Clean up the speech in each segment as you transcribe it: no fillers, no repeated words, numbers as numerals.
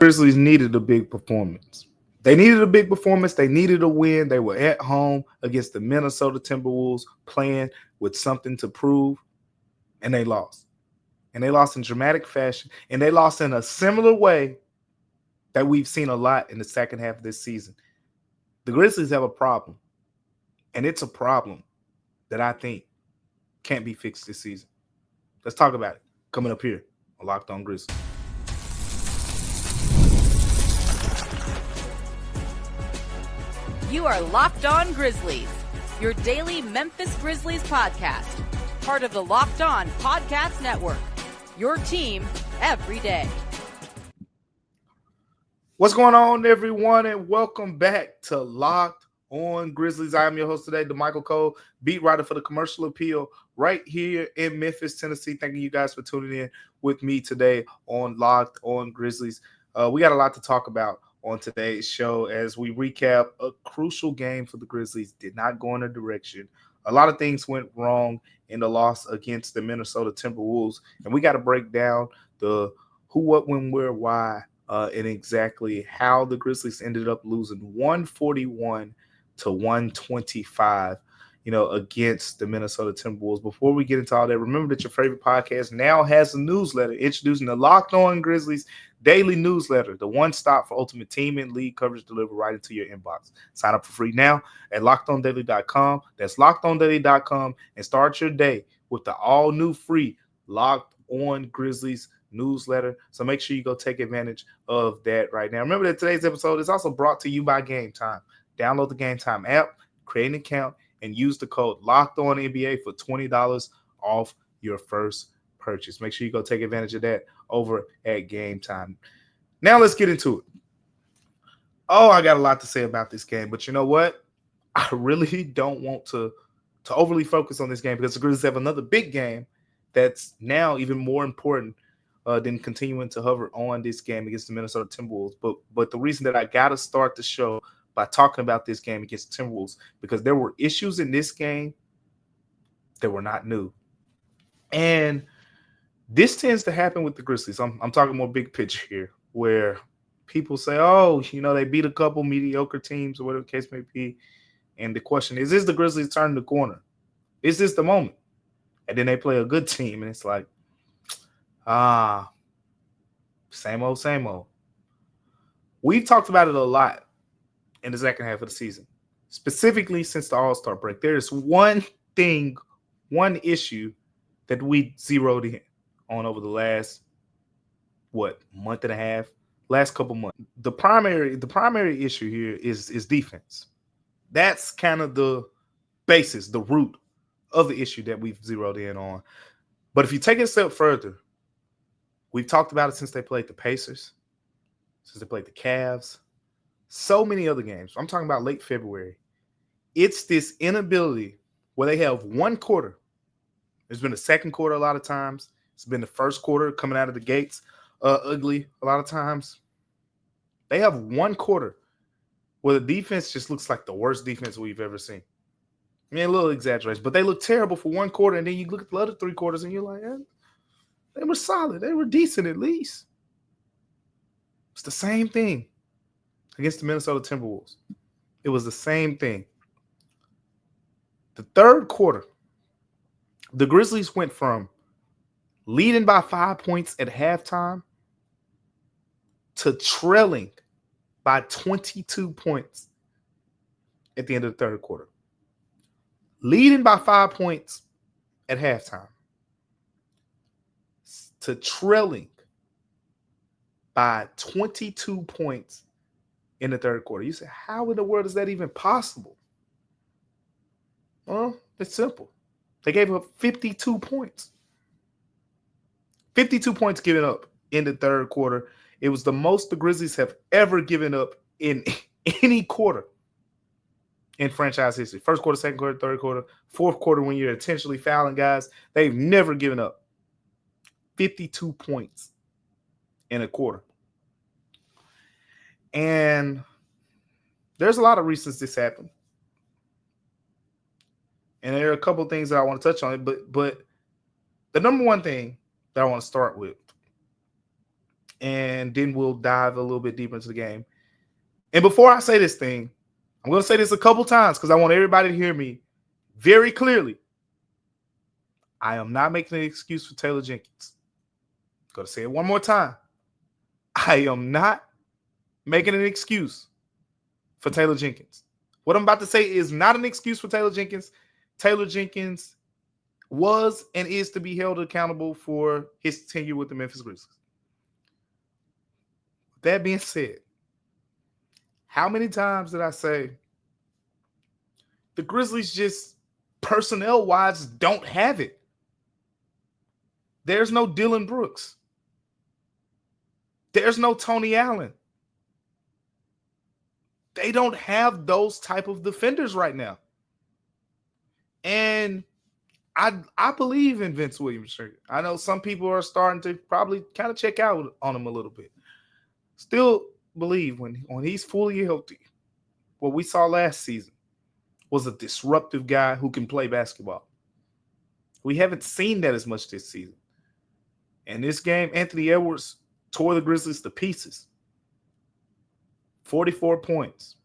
Grizzlies needed a big performance. They needed a big performance. They needed a win. They were at home against the Minnesota Timberwolves playing with something to prove, and they lost. And they lost in dramatic fashion, and they lost in a similar way that we've seen a lot in the second half of this season. The Grizzlies have a problem, and it's a problem that I think can't be fixed this season. Let's talk about it. Coming up here on Locked On Grizzlies. You are Locked On Grizzlies, your daily Memphis Grizzlies podcast, part of the Locked On Podcast Network, your team every day. What's going on, everyone, and welcome back to Locked On Grizzlies. I am your host today, Damichael Cole, beat writer for the Commercial Appeal right here in Memphis, Tennessee. Thanking you guys for tuning in with me today on Locked On Grizzlies. We got a lot to talk about on today's show as we recap a crucial game for the Grizzlies. Did not go in a direction. A lot of things went wrong in the loss against the Minnesota Timberwolves, and we got to break down the who, what, when, where, why, and exactly how the Grizzlies ended up losing 141 to 125, against the Minnesota Timberwolves. Before we get into all that, remember that your favorite podcast now has a newsletter introducing the Locked On Grizzlies daily newsletter, the one stop for ultimate team and league coverage delivered right into your inbox. Sign up for free now at lockedondaily.com. That's lockedondaily.com, and start your day with the all new free Locked On Grizzlies newsletter. So make sure you go take advantage of that right now. Remember that today's episode is also brought to you by Gametime. Download the Gametime app, create an account, and use the code LOCKEDONNBA for $20 off your first purchase. Make sure you go take advantage of that over at Gametime. Now let's get into it. Oh, I got a lot to say about this game, but you know what? I really don't want to overly focus on this game because the Grizzlies have another big game that's now even more important than continuing to hover on this game against the Minnesota Timberwolves. But the reason that I got to start the show by talking about this game against the Timberwolves, because there were issues in this game that were not new. And this tends to happen with the Grizzlies. I'm talking more big picture here, where people say, oh, they beat a couple mediocre teams or whatever the case may be. And the question is this the Grizzlies turning the corner? Is this the moment? And then they play a good team, and it's like, same old, same old. We've talked about it a lot in the second half of the season, specifically since the All-Star break. There is one issue that we zeroed in on over the last, month and a half, last couple months. The primary issue here is defense. That's kind of the basis, the root of the issue that we've zeroed in on. But if you take it a step further, we've talked about it since they played the Pacers, since they played the Cavs, so many other games. I'm talking about late February. It's this inability where they have one quarter. There's been a second quarter a lot of times. It's been the first quarter coming out of the gates ugly a lot of times. They have one quarter where the defense just looks like the worst defense we've ever seen. I mean, a little exaggeration, but they look terrible for one quarter, and then you look at the other three quarters, and you're like, they were solid. They were decent at least. It's the same thing against the Minnesota Timberwolves. It was the same thing. The third quarter, the Grizzlies went from leading by 5 points at halftime to trailing by 22 points at the end of the third quarter. Leading by 5 points at halftime to trailing by 22 points in the third quarter. You say, how in the world is that even possible? Well, it's simple. They gave up 52 points. 52 points given up in the third quarter. It was the most the Grizzlies have ever given up in any quarter in franchise history. First quarter, second quarter, third quarter, fourth quarter when you're intentionally fouling guys. They've never given up 52 points in a quarter. And there's a lot of reasons this happened. And there are a couple of things that I want to touch on, but the number one thing that I want to start with and then we'll dive a little bit deeper into the game. And before I say this thing, I'm going to say this a couple times because I want everybody to hear me very clearly. I am not making an excuse for Taylor Jenkins. I'm going to say it one more time. I am not making an excuse for Taylor Jenkins. What I'm about to say is not an excuse for Taylor Jenkins. Taylor Jenkins was and is to be held accountable for his tenure with the Memphis Grizzlies. That being said, how many times did I say the Grizzlies just personnel-wise don't have it? There's no Dylan Brooks. There's no Tony Allen. They don't have those type of defenders right now. And I believe in Vince Williams. I know some people are starting to probably kind of check out on him a little bit. Still believe when he's fully healthy, what we saw last season was a disruptive guy who can play basketball. We haven't seen that as much this season. And this game, Anthony Edwards tore the Grizzlies to pieces. 44 points.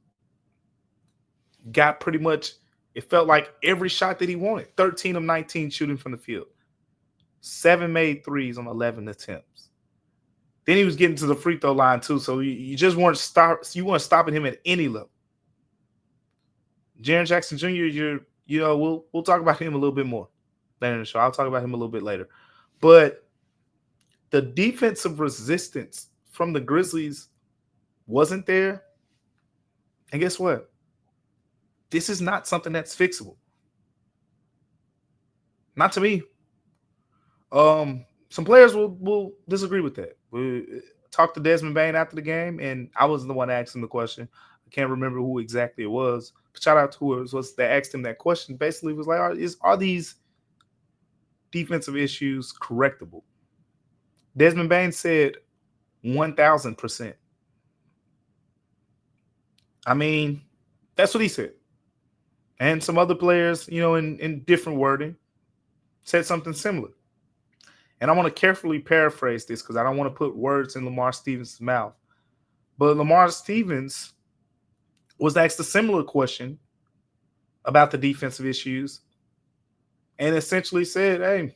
Got pretty much, it felt like every shot that he wanted. 13 of 19 shooting from the field. 7 made threes on 11 attempts. Then he was getting to the free throw line too, so you just weren't stopping him at any level. Jaren Jackson Jr., we'll talk about him a little bit more later in the show. I'll talk about him a little bit later. But the defensive resistance from the Grizzlies wasn't there. And guess what? This is not something that's fixable. Not to me. Some players will disagree with that. We talked to Desmond Bane after the game, and I wasn't the one that asked him the question. I can't remember who exactly it was. But shout out to who it was that asked him that question. Basically, it was like, are these defensive issues correctable? Desmond Bane said 1,000%. I mean, that's what he said. And some other players, in different wording, said something similar. And I want to carefully paraphrase this because I don't want to put words in Lamar Stevens' mouth. But Lamar Stevens was asked a similar question about the defensive issues and essentially said, hey,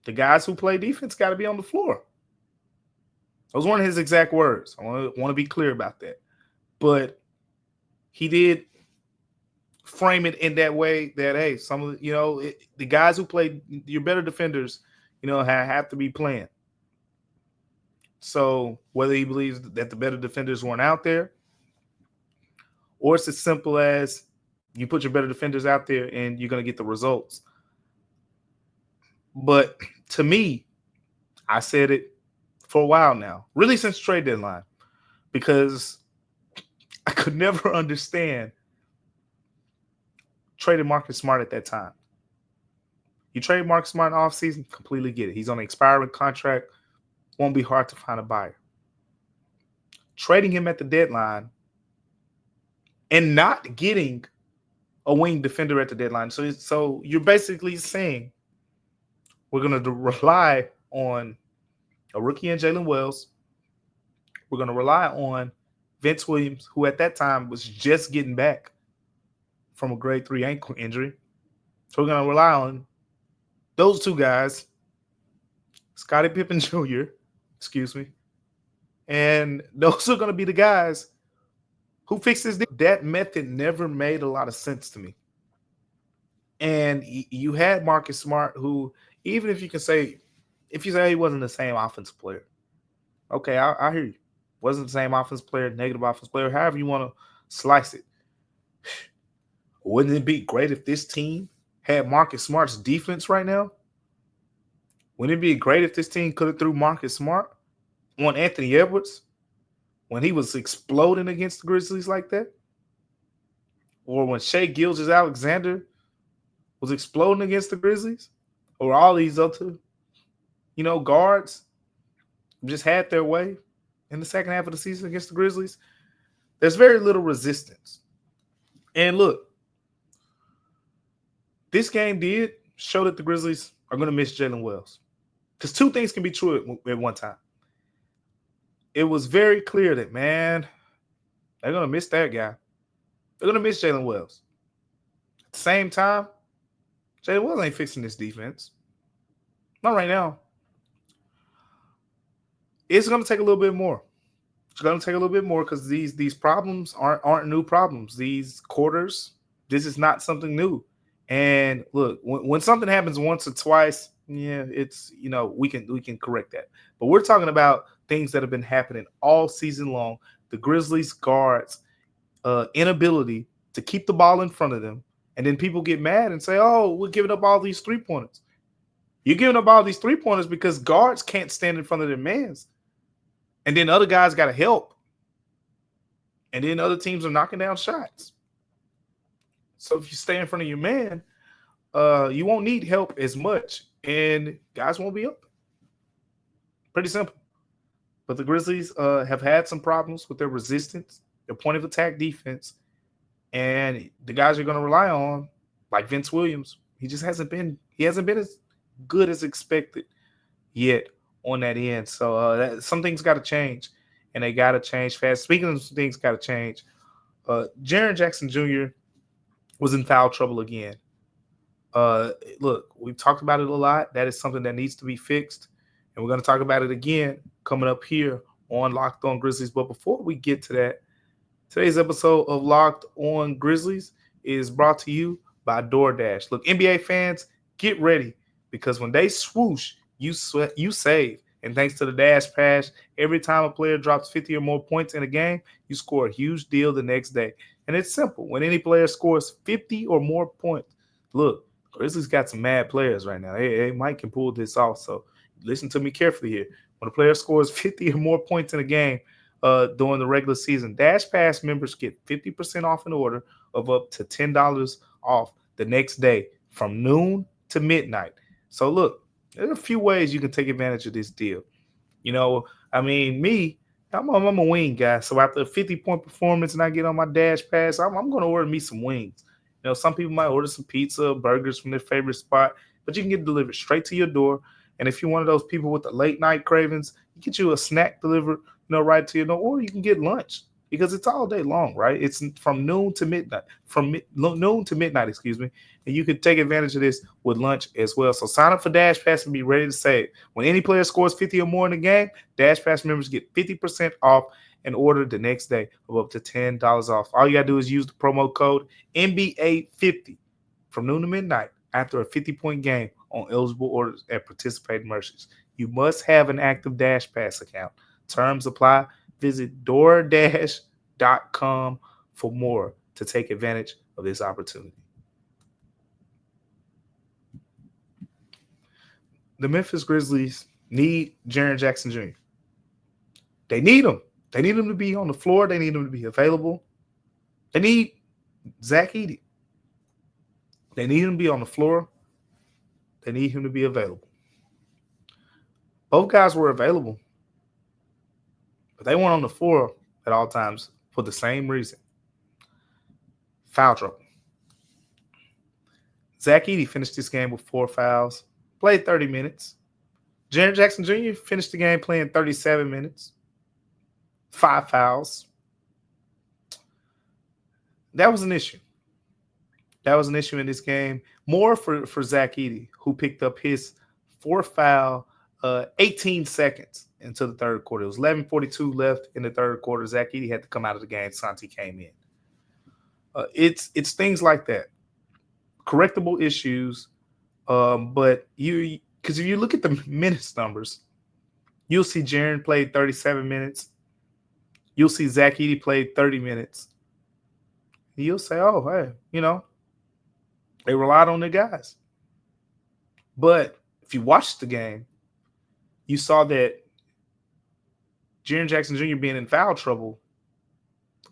the guys who play defense got to be on the floor. Those weren't his exact words. I want to be clear about that. But he did frame it in that way that, hey, some of the guys who play, your better defenders, have to be playing. So whether he believes that the better defenders weren't out there, or it's as simple as you put your better defenders out there and you're going to get the results. But to me, I said it for a while now, really since trade deadline, because I could never understand trading Marcus Smart at that time. You trade Marcus Smart in offseason, completely get it. He's on an expiring contract. Won't be hard to find a buyer. Trading him at the deadline and not getting a wing defender at the deadline. So you're basically saying we're going to rely on a rookie in Jalen Wells. We're going to rely on Vince Williams, who at that time was just getting back from a grade 3 ankle injury. So we're going to rely on those two guys, Scottie Pippen Jr., and those are going to be the guys who fix this. That method never made a lot of sense to me. And you had Marcus Smart, who, even if you say he wasn't the same offensive player, okay, I hear you. Wasn't the same offensive player, negative offensive player, however you want to slice it. Wouldn't it be great if this team had Marcus Smart's defense right now? Wouldn't it be great if this team could have threw Marcus Smart on Anthony Edwards when he was exploding against the Grizzlies like that? Or when Shai Gilgeous-Alexander was exploding against the Grizzlies? Or all these other, guards just had their way in the second half of the season against the Grizzlies? There's very little resistance. And look, this game did show that the Grizzlies are going to miss Jalen Wells. Because two things can be true at one time. It was very clear that, man, they're going to miss that guy. They're going to miss Jalen Wells. At the same time, Jalen Wells ain't fixing this defense. Not right now. It's going to take a little bit more. It's going to take a little bit more because these problems aren't new problems. These quarters, this is not something new. And look, when something happens once or twice, yeah, it's, we can correct that. But we're talking about things that have been happening all season long. The Grizzlies guards' inability to keep the ball in front of them. And then people get mad and say, oh, we're giving up all these three-pointers. You're giving up all these three-pointers because guards can't stand in front of their mans. And then other guys got to help. And then other teams are knocking down shots. So if you stay in front of your man, you won't need help as much. And guys won't be up. Pretty simple. But the Grizzlies have had some problems with their resistance, their point of attack defense. And the guys you're going to rely on, like Vince Williams, he hasn't been as good as expected yet on that end. So some things got to change, and they got to change fast. Speaking of some things got to change, Jaren Jackson Jr. was in foul trouble again. Look, we've talked about it a lot. That is something that needs to be fixed, and we're going to talk about it again coming up here on Locked On Grizzlies. But before we get to that, today's episode of Locked On Grizzlies is brought to you by DoorDash. Look, NBA fans, get ready because when they swoosh, you save. And thanks to the Dash Pass, every time a player drops 50 or more points in a game, you score a huge deal the next day. And it's simple. When any player scores 50 or more points, look, Grizzlies got some mad players right now. Hey, Mike can pull this off. So listen to me carefully here. When a player scores 50 or more points in a game during the regular season, Dash Pass members get 50% off an order of up to $10 off the next day from noon to midnight. So look, there are a few ways you can take advantage of this deal. I'm a wing guy. So after a 50-point performance and I get on my Dash Pass, I'm going to order me some wings. Some people might order some pizza, burgers from their favorite spot, but you can get it delivered straight to your door. And if you're one of those people with the late night cravings, you get you a snack delivered, right to your door, or you can get lunch because it's all day long, right? It's from noon to midnight, and you can take advantage of this with lunch as well. So sign up for Dash Pass and be ready to save. When any player scores 50 or more in the game, Dash Pass members get 50% off and order the next day of up to $10 off. All you got to do is use the promo code NBA50 from noon to midnight after a 50-point game on eligible orders at participating merchants. You must have an active Dash Pass account. Terms apply. Visit DoorDash.com for more to take advantage of this opportunity. The Memphis Grizzlies need Jaren Jackson Jr. They need him. They need him to be on the floor. They need him to be available. They need Zach Edey. They need him to be on the floor. They need him to be available. Both guys were available, but they weren't on the floor at all times for the same reason. Foul trouble. Zach Edey finished this game with 4 fouls, played 30 minutes. Jaren Jackson Jr. finished the game playing 37 minutes, 5 fouls. That was an issue. That was an issue in this game. More for Zach Edey, who picked up his 4th foul 18 seconds into the third quarter. It was 11:42 left in the third quarter. Zach Edey had to come out of the game. Santi came in. It's things like that. Correctable issues. But because if you look at the minutes numbers, you'll see Jaren played 37 minutes. You'll see Zach Edey played 30 minutes. You'll say, oh, hey, they relied on their guys. But if you watched the game, you saw that Jaren Jackson Jr. being in foul trouble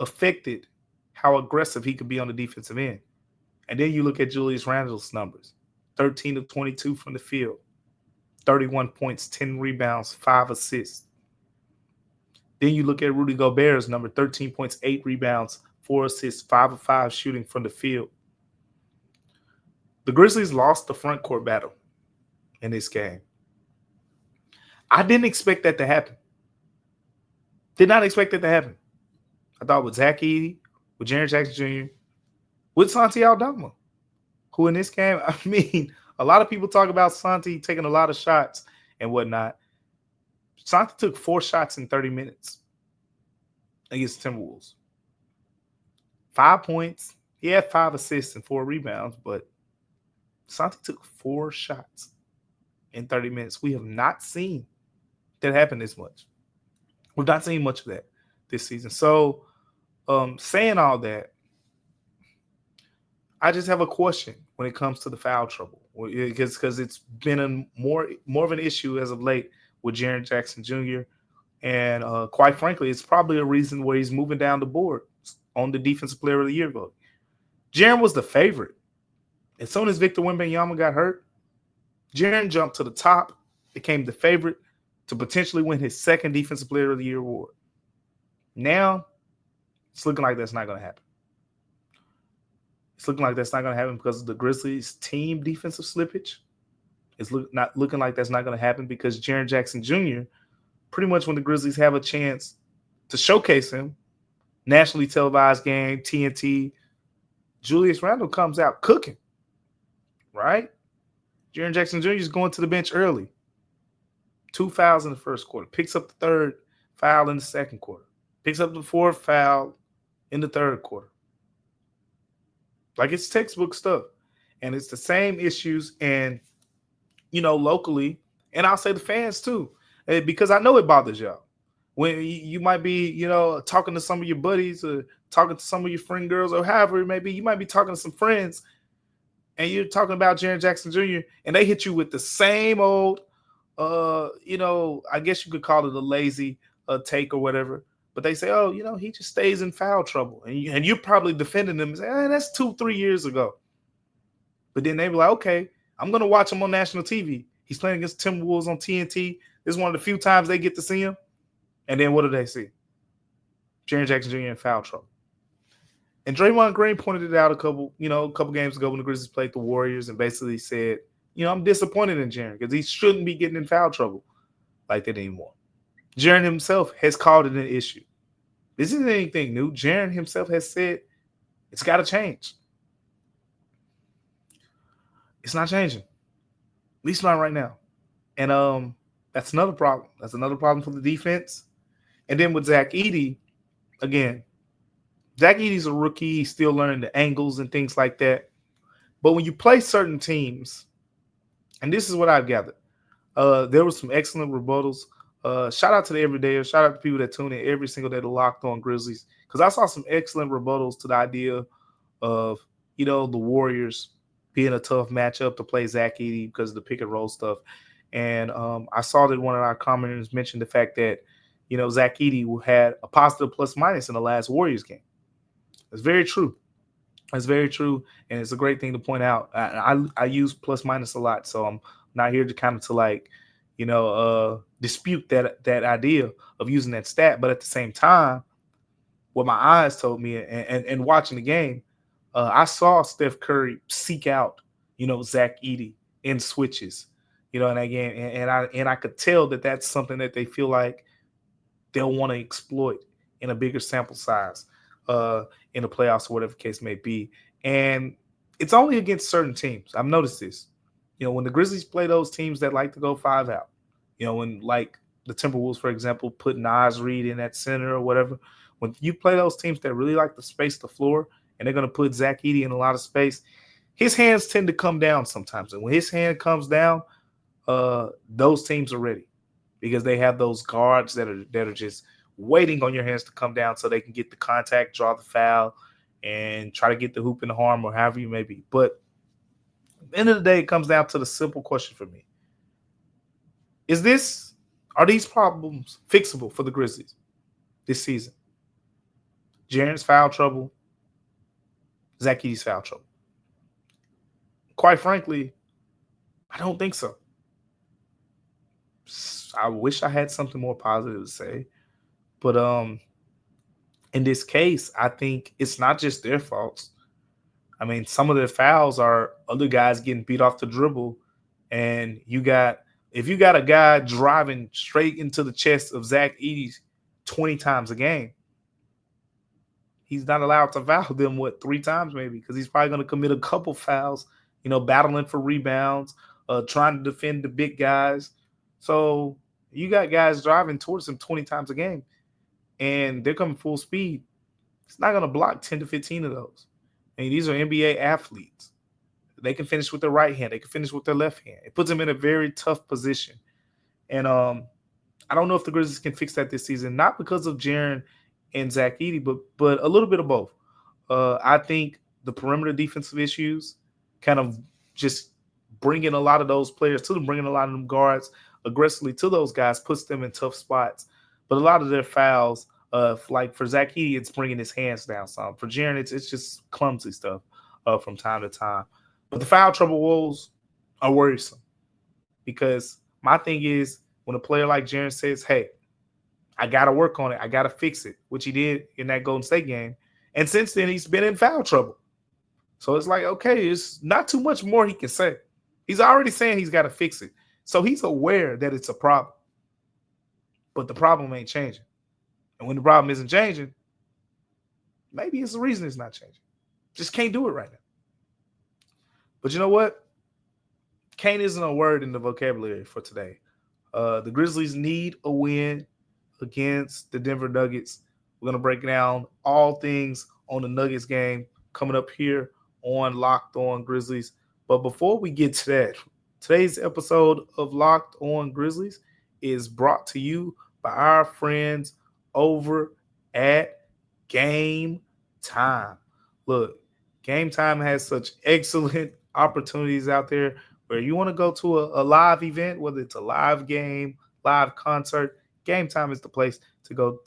affected how aggressive he could be on the defensive end. And then you look at Julius Randle's numbers, 13 of 22 from the field, 31 points, 10 rebounds, 5 assists. Then you look at Rudy Gobert's number, 13 points, 8 rebounds, 4 assists, 5 of 5 shooting from the field. The Grizzlies lost the front court battle in this game. I didn't expect that to happen. Did not expect that to happen. I thought with Zach Edey, with Jaren Jackson Jr., with Santi Aldama, who in this game, I mean, a lot of people talk about Santi taking a lot of shots and whatnot. Santi took 4 shots in 30 minutes against the Timberwolves. 5 points. He had 5 assists and 4 rebounds, but Santi took 4 shots in 30 minutes. We have not seen that happen this much. We've not seen much of that this season. So, saying all that, I just have a question when it comes to the foul trouble, because it's been more of an issue as of late with Jaren Jackson Jr. And quite frankly, it's probably a reason where he's moving down the board on the Defensive Player of the Year vote. Jaren was the favorite. As soon as Victor Wembanyama got hurt, Jaren jumped to the top, became the favorite to potentially win his second Defensive Player of the Year award. Now, it's looking like that's not going to happen. It's looking like that's not going to happen because of the Grizzlies' team defensive slippage. It's not looking like that's not going to happen because Jaren Jackson Jr., pretty much when the Grizzlies have a chance to showcase him, nationally televised game, TNT, Julius Randle comes out cooking, right? Jaren Jackson Jr. is going to the bench early. 2 fouls in the first quarter. Picks up the 3rd foul in the second quarter. Picks up the 4th foul in the 3rd quarter. Like, it's textbook stuff. And it's the same issues and, locally, and I'll say the fans too, because I know it bothers y'all. When you might be, talking to some of your buddies or talking to some of your friend girls or however it may be, you might be talking to some friends and you're talking about Jaren Jackson Jr. and they hit you with the same old, I guess you could call it a lazy take or whatever. But they say, oh, he just stays in foul trouble. And you're probably defending them and say, that's 2-3 years ago. But then they be like, okay, I'm going to watch him on national TV. He's playing against Timberwolves on TNT. This is one of the few times they get to see him. And then what do they see? Jaren Jackson Jr. in foul trouble. And Draymond Green pointed it out a couple games ago when the Grizzlies played the Warriors and basically said, I'm disappointed in Jaren because he shouldn't be getting in foul trouble like that anymore. Jaren himself has called it an issue. This isn't anything new. Jaren himself has said it's got to change. It's not changing. At least not right now. And that's another problem. That's another problem for the defense. And then with Zach Edey, again, Zach Edey's a rookie. He's still learning the angles and things like that. But when you play certain teams, and this is what I've gathered, there were some excellent rebuttals. Shout out to the everydayers. Shout out to people that tune in every single day to Locked On Grizzlies. Because I saw some excellent rebuttals to the idea of, the Warriors being a tough matchup to play Zach Edey because of the pick and roll stuff. And I saw that one of our commenters mentioned the fact that, Zach Edey had a positive plus minus in the last Warriors game. It's very true. It's very true. And it's a great thing to point out. I use plus minus a lot. So I'm not here to kind of dispute that idea of using that stat. But at the same time, what my eyes told me and watching the game, I saw Steph Curry seek out, Zach Edey in switches, in that game. And I could tell that that's something that they feel like they'll want to exploit in a bigger sample size in the playoffs or whatever the case may be. And it's only against certain teams. I've noticed this. When the Grizzlies play those teams that like to go 5 out, when like the Timberwolves, for example, put Naz Reid in that center or whatever, when you play those teams that really like to space the floor and they're going to put Zach Edey in a lot of space, his hands tend to come down sometimes. And when his hand comes down, those teams are ready because they have those guards that are just waiting on your hands to come down so they can get the contact, draw the foul, and try to get the hoop in the arm or however you may be. But at the end of the day, it comes down to the simple question for me. Are these problems fixable for the Grizzlies this season? Jaren's foul trouble, Zach Edey's foul trouble. Quite frankly, I don't think so. I wish I had something more positive to say. But in this case, I think it's not just their faults. I mean, some of their fouls are other guys getting beat off the dribble, and you got If you got a guy driving straight into the chest of Zach Edey 20 times a game, he's not allowed to foul them, 3 times maybe, because he's probably going to commit a couple fouls, battling for rebounds, trying to defend the big guys. So you got guys driving towards him 20 times a game, and they're coming full speed. It's not going to block 10 to 15 of those. These are NBA athletes. They can finish with their right hand. They can finish with their left hand. It puts them in a very tough position. And I don't know if the Grizzlies can fix that this season, not because of Jaren and Zach Edey, but a little bit of both. I think the perimeter defensive issues kind of just bringing a lot of those players to them, bringing a lot of them guards aggressively to those guys, puts them in tough spots. But a lot of their fouls, like for Zach Edey, it's bringing his hands down some. For Jaren, it's just clumsy stuff from time to time. But the foul trouble woes are worrisome, because my thing is, when a player like Jaren says, hey, I got to work on it, I got to fix it, which he did in that Golden State game. And since then, he's been in foul trouble. So it's like, okay, it's not too much more he can say. He's already saying he's got to fix it. So he's aware that it's a problem. But the problem ain't changing. And when the problem isn't changing, maybe it's the reason it's not changing. Just can't do it right now. But you know what? Can't isn't a word in the vocabulary for today. The Grizzlies need a win against the Denver Nuggets. We're going to break down all things on the Nuggets game coming up here on Locked On Grizzlies. But before we get to that, today's episode of Locked On Grizzlies is brought to you by our friends over at Gametime. Look, Gametime has such excellent opportunities out there where you want to go to a live event, whether it's a live game, live concert. Gametime is the place to go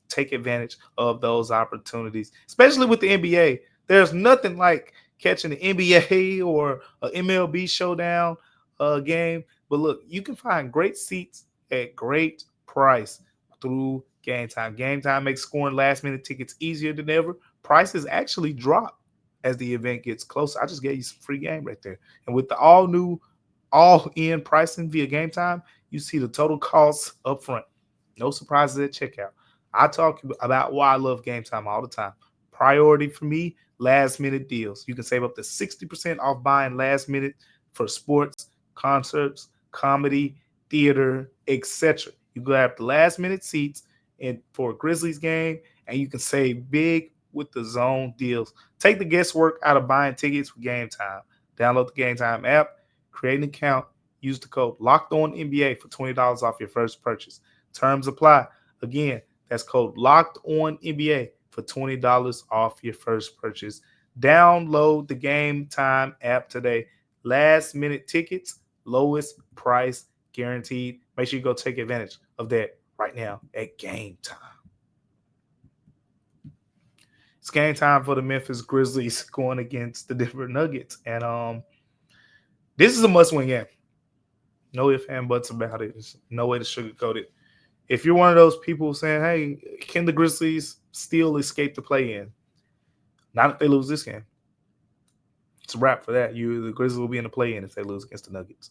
take advantage of those opportunities, especially with the NBA. There's nothing like catching the NBA or an MLB showdown game. But look, you can find great seats at great price through Gametime. Gametime makes scoring last-minute tickets easier than ever. Prices actually drop as the event gets closer. I just gave you some free game right there. And with the all-new, all-in pricing via Gametime, you see the total costs up front. No surprises at checkout. I talk about why I love Gametime all the time. Priority for me, last-minute deals. You can save up to 60% off buying last minute for sports, concerts, comedy, theater, etc. You grab the last-minute seats for a Grizzlies game, and you can save big with the zone deals. Take the guesswork out of buying tickets with Gametime. Download the Gametime app, create an account, use the code LOCKEDONNBA for $20 off your first purchase. Terms apply. Again, that's code LOCKEDONNBA for $20 off your first purchase. Download the Gametime app today. Last minute tickets, lowest price guaranteed. Make sure you go take advantage of that right now at Gametime. It's game time for the Memphis Grizzlies going against the Denver Nuggets. And this is a must-win game. No ifs and buts about it. There's no way to sugarcoat it. If you're one of those people saying, hey, can the Grizzlies still escape the play-in? Not if they lose this game. It's a wrap for that. The Grizzlies will be in the play-in if they lose against the Nuggets.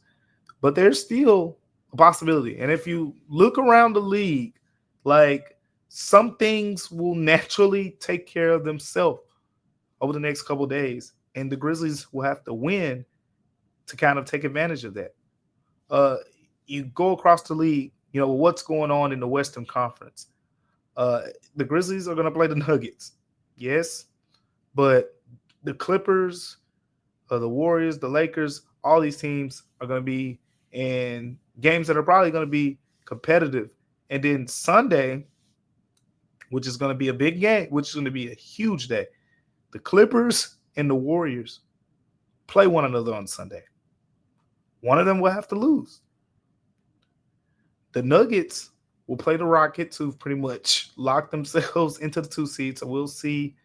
But there's still a possibility. And if you look around the league, like, some things will naturally take care of themselves over the next couple of days. And the Grizzlies will have to win to kind of take advantage of that. You go across the league, what's going on in the Western Conference. The Grizzlies are going to play the Nuggets. Yes. But the Clippers, the Warriors, the Lakers, all these teams are going to be in games that are probably going to be competitive. And then Sunday, which is going to be a big game, which is going to be a huge day. The Clippers and the Warriors play one another on Sunday. One of them will have to lose. The Nuggets will play the Rockets, who've pretty much locked themselves into the 2 seeds. So we'll see,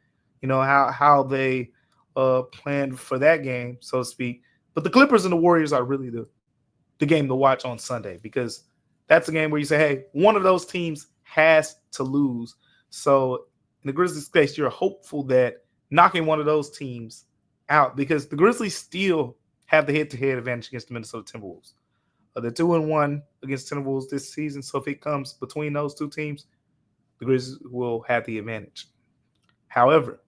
how they plan for that game, so to speak. But the Clippers and the Warriors are really the game to watch on Sunday, because that's a game where you say, hey, one of those teams has to lose. So in the Grizzlies case, you're hopeful that knocking one of those teams out, because the Grizzlies still have the head-to-head advantage against the Minnesota Timberwolves. They're 2-1 against Timberwolves this season. So if it comes between those two teams, the Grizzlies will have the advantage. However,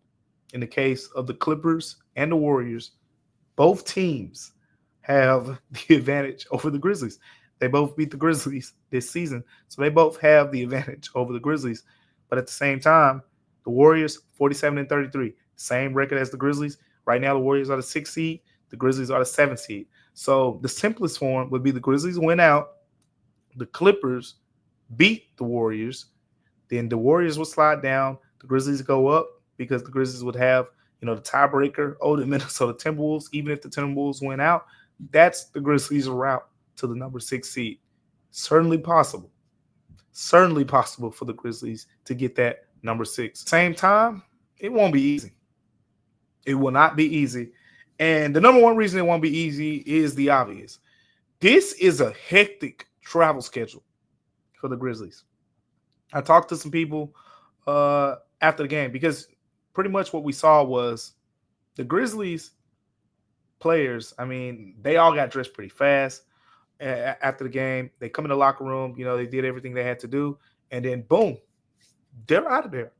in the case of the Clippers and the Warriors, both teams have the advantage over the Grizzlies. They both beat the Grizzlies this season, so they both have the advantage over the Grizzlies. But at the same time, the Warriors 47-33, same record as the Grizzlies. Right now, the Warriors are the 6th seed, the Grizzlies are the 7th seed. So the simplest form would be the Grizzlies win out, the Clippers beat the Warriors, then the Warriors would slide down, the Grizzlies go up because the Grizzlies would have, the tiebreaker over the Minnesota Timberwolves. Even if the Timberwolves win out, that's the Grizzlies' route to the number 6 seed. Certainly possible for the Grizzlies to get that number 6. Same time, it won't be easy. It will not be easy. And the number one reason it won't be easy is the obvious. This is a hectic travel schedule for the Grizzlies. I talked to some people after the game because pretty much what we saw was the Grizzlies players, they all got dressed pretty fast after the game. They come in the locker room, they did everything they had to do, and then boom, they're out of there.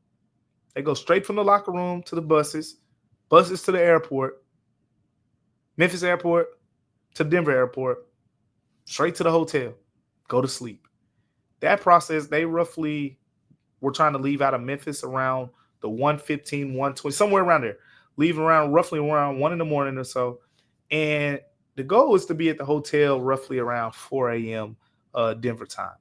They go straight from the locker room to the buses to the airport, Memphis airport to Denver airport, straight to the hotel, go to sleep. That process, they roughly were trying to leave out of Memphis around the 1:15, 1:20, somewhere around there, leaving roughly around 1 in the morning or so. And the goal is to be at the hotel roughly around 4 a.m. Denver time.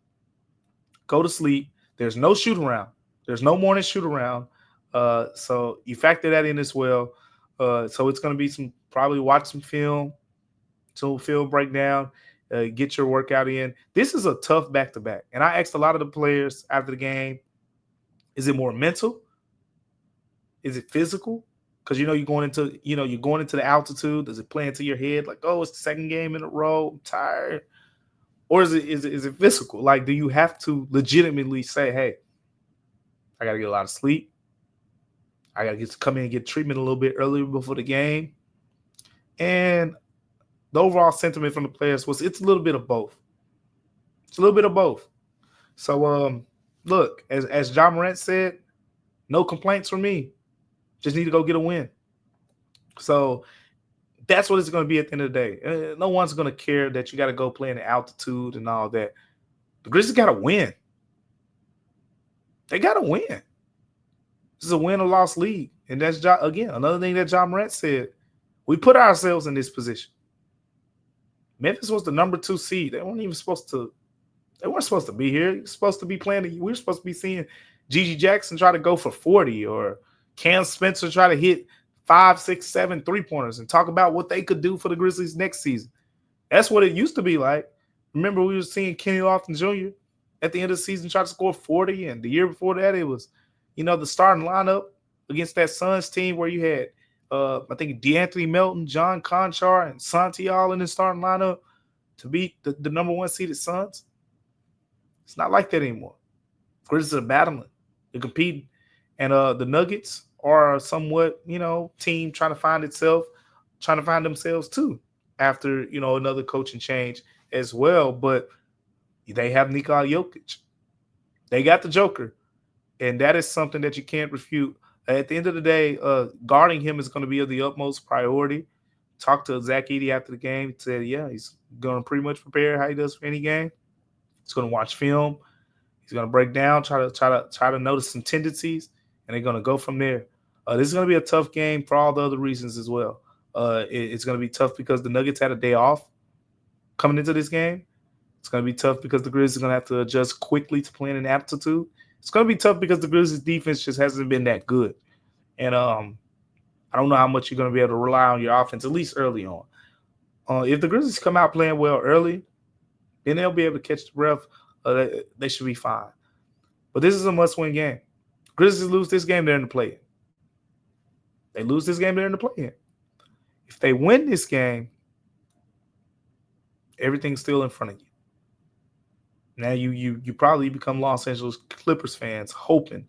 Go to sleep. There's no shoot around. There's no morning shoot around. So you factor that in as well. So it's going to be probably watch some film breakdown, get your workout in. This is a tough back-to-back. And I asked a lot of the players after the game, is it more mental? Is it physical? Because you're going into the altitude. Does it play into your head like, oh, it's the second game in a row, I'm tired? Or is it physical? Like, do you have to legitimately say, hey, I got to get a lot of sleep. I got to come in and get treatment a little bit earlier before the game. And the overall sentiment from the players was it's a little bit of both. It's a little bit of both. So, look, as Ja Morant said, no complaints from me. Just need to go get a win. So that's what it's going to be at the end of the day. No one's going to care that you got to go play in the altitude and all that. The Grizzlies got to win. They got to win. This is a win or loss league. And that's, again, another thing that Ja Morant said. We put ourselves in this position. Memphis was the number 2 seed. They weren't supposed to be here. We were supposed to be playing. We were supposed to be seeing Gigi Jackson try to go for 40 or Cam Spencer try to hit 5, 6, 7 3-pointers and talk about what they could do for the Grizzlies next season. That's what it used to be like. Remember, we were seeing Kenny Lofton Jr. at the end of the season try to score 40, and the year before that, it was, the starting lineup against that Suns team where you had, I think, DeAnthony Melton, John Conchar, and Santi all in the starting lineup to beat the number 1 seeded Suns. It's not like that anymore. Grizzlies are battling. They're competing. And the Nuggets are somewhat, team trying to find themselves too after, another coaching change as well. But they have Nikola Jokic. They got the Joker. And that is something that you can't refute. At the end of the day, guarding him is going to be of the utmost priority. Talked to Zach Edey after the game. He said, yeah, he's going to pretty much prepare how he does for any game. He's going to watch film. He's going to break down, try to notice some tendencies. And they're going to go from there. This is going to be a tough game for all the other reasons as well. It's going to be tough because the Nuggets had a day off coming into this game. It's going to be tough because the Grizzlies are going to have to adjust quickly to playing in altitude. It's going to be tough because the Grizzlies' defense just hasn't been that good. And I don't know how much you're going to be able to rely on your offense, at least early on. If the Grizzlies come out playing well early, then they'll be able to catch the breath. They should be fine. But this is a must-win game. Grizzlies lose this game, they're in the play-in. They lose this game, they're in the play-in. If they win this game, everything's still in front of you. Now you probably become Los Angeles Clippers fans hoping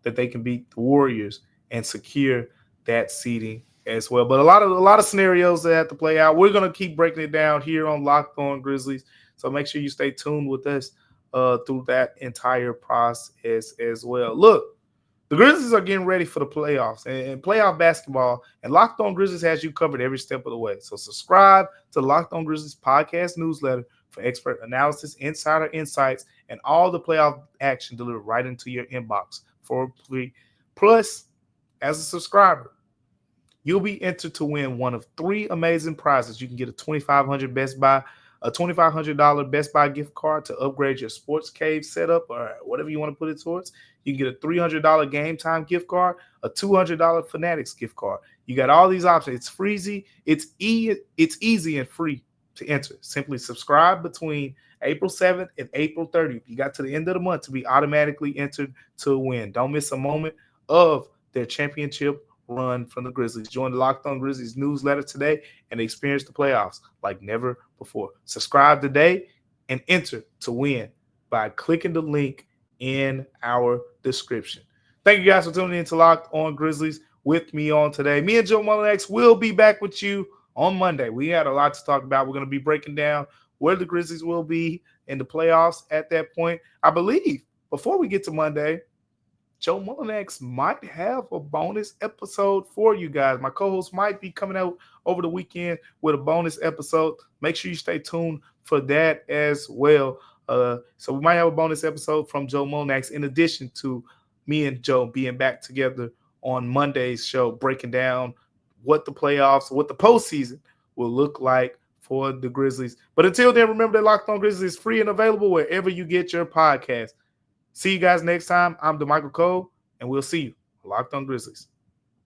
that they can beat the Warriors and secure that seeding as well. But a lot of scenarios that have to play out. We're going to keep breaking it down here on Locked On Grizzlies. So make sure you stay tuned with us through that entire process as well. Look, the Grizzlies are getting ready for the playoffs and playoff basketball, and Locked On Grizzlies has you covered every step of the way. So subscribe to Locked On Grizzlies podcast newsletter for expert analysis, insider insights, and all the playoff action delivered right into your inbox for free. Plus, as a subscriber, you'll be entered to win one of 3 amazing prizes. You can get a $2,500 Best Buy gift card to upgrade your sports cave setup or whatever you want to put it towards. You can get a $300 Gametime gift card, a $200 Fanatics gift card. You got all these options. It's freezy. It's easy and free to enter. Simply subscribe between April 7th and April 30th. You got to the end of the month to be automatically entered to win. Don't miss a moment of their championship run from the Grizzlies. Join the Locked On Grizzlies newsletter today and experience the playoffs like never before. Subscribe today and enter to win by clicking the link in our description. Thank you guys for tuning in to Locked On Grizzlies with me on today. Me and Joe Mullinax will be back with you on Monday. We had a lot to talk about. We're going to be breaking down where the Grizzlies will be in the playoffs at that point. I believe before we get to Monday, Joe Mullinax might have a bonus episode for you guys. My co-host might be coming out over the weekend with a bonus episode. Make sure you stay tuned for that as well. So we might have a bonus episode from Joe Mullinax in addition to me and Joe being back together on Monday's show, breaking down what the playoffs, what the postseason will look like for the Grizzlies. But until then, remember that Locked On Grizzlies is free and available wherever you get your podcast. See you guys next time. I'm Damichael Cole, and we'll see you. Locked On Grizzlies.